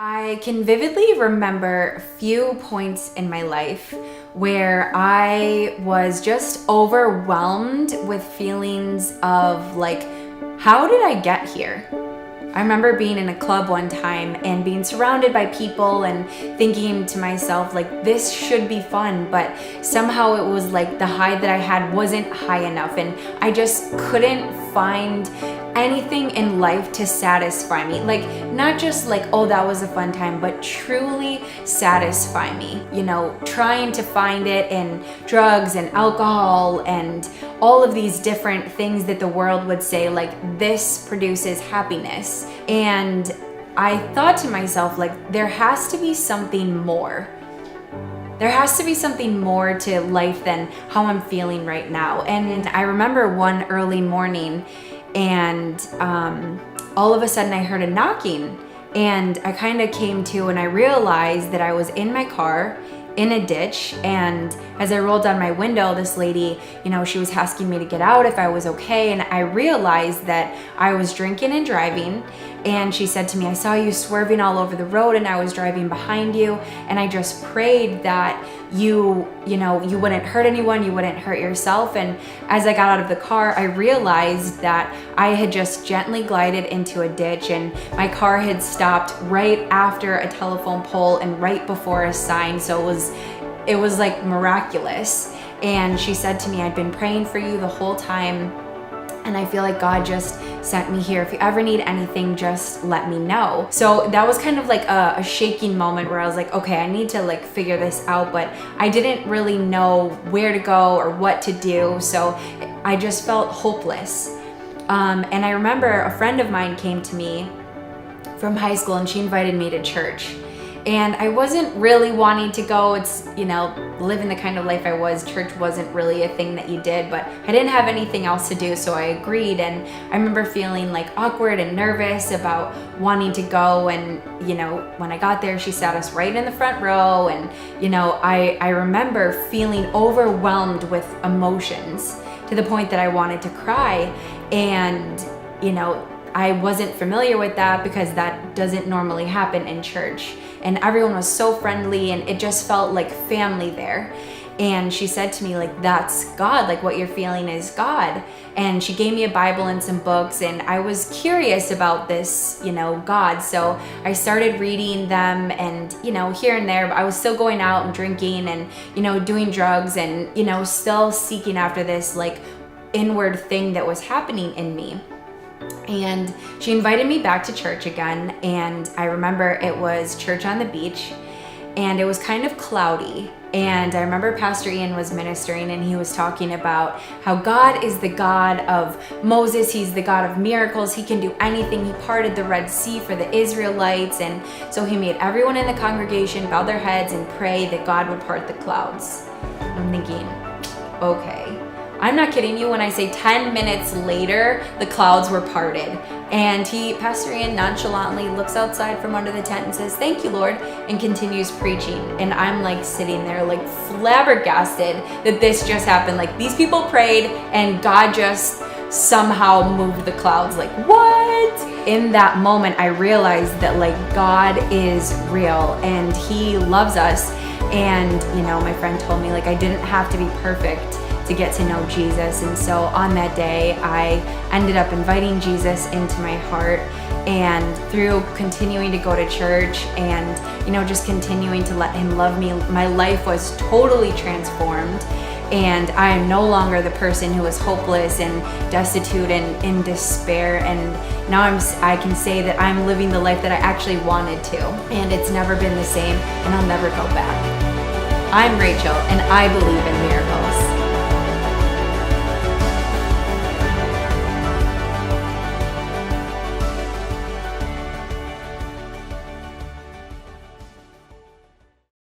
I can vividly remember a few points in my life where I was just overwhelmed with feelings of like, how did I get here? I remember being in a club one time and being surrounded by people and thinking to myself, like, this should be fun, but somehow it was like the high that I had wasn't high enough, and I just couldn't find anything in life to satisfy me. Like, not just like, oh, that was a fun time, but truly satisfy me. You know, trying to find it in drugs and alcohol and all of these different things that the world would say, like, this produces happiness. And I thought to myself, like, there has to be something more. There has to be something more to life than how I'm feeling right now. And I remember one early morning, and all of a sudden I heard a knocking, and I kind of came to, and I realized that I was in my car in a ditch. And as I rolled down my window, this lady, you know, she was asking me to get out if I was okay. And I realized that I was drinking and driving. And she said to me, I saw you swerving all over the road and I was driving behind you. And I just prayed that you wouldn't hurt anyone, you wouldn't hurt yourself. And as I got out of the car, I realized that I had just gently glided into a ditch, and my car had stopped right after a telephone pole and right before a sign. So it was like miraculous. And she said to me, I'd been praying for you the whole time, and I feel like God just sent me here. If you ever need anything, just let me know. So that was kind of like a shaking moment where I was like, okay, I need to like figure this out, but I didn't really know where to go or what to do. So I just felt hopeless. And I remember a friend of mine came to me from high school, and she invited me to church. And I wasn't really wanting to go. It's, you know, living the kind of life I was, church wasn't really a thing that you did, but I didn't have anything else to do, so I agreed. And I remember feeling like awkward and nervous about wanting to go. And, you know, when I got there, she sat us right in the front row. And, you know, I remember feeling overwhelmed with emotions to the point that I wanted to cry. And, you know, I wasn't familiar with that because that doesn't normally happen in church. And everyone was so friendly, and it just felt like family there. And she said to me, like, that's God, like what you're feeling is God. And she gave me a Bible and some books, and I was curious about this, you know, God. So I started reading them, and, you know, here and there, I was still going out and drinking and, you know, doing drugs and, you know, still seeking after this like inward thing that was happening in me. And she invited me back to church again, and I remember it was church on the beach, and it was kind of cloudy. And I remember Pastor Ian was ministering, and he was talking about how God is the God of Moses. He's the God of miracles. He can do anything. He parted the Red Sea for the Israelites. And so he made everyone in the congregation bow their heads and pray that God would part the clouds. I'm thinking, okay. I'm not kidding you when I say 10 minutes later, the clouds were parted. And Pastor Ian nonchalantly looks outside from under the tent and says, thank you, Lord, and continues preaching. And I'm like sitting there like flabbergasted that this just happened. Like, these people prayed and God just somehow moved the clouds. Like, what? In that moment, I realized that like God is real and he loves us. And, you know, my friend told me like I didn't have to be perfect to get to know Jesus. And so on that day, I ended up inviting Jesus into my heart. And through continuing to go to church and, you know, just continuing to let him love me, my life was totally transformed. And I am no longer the person who was hopeless and destitute and in despair. And now I can say that I'm living the life that I actually wanted to. And it's never been the same, and I'll never go back. I'm Rachel, and I believe in miracles.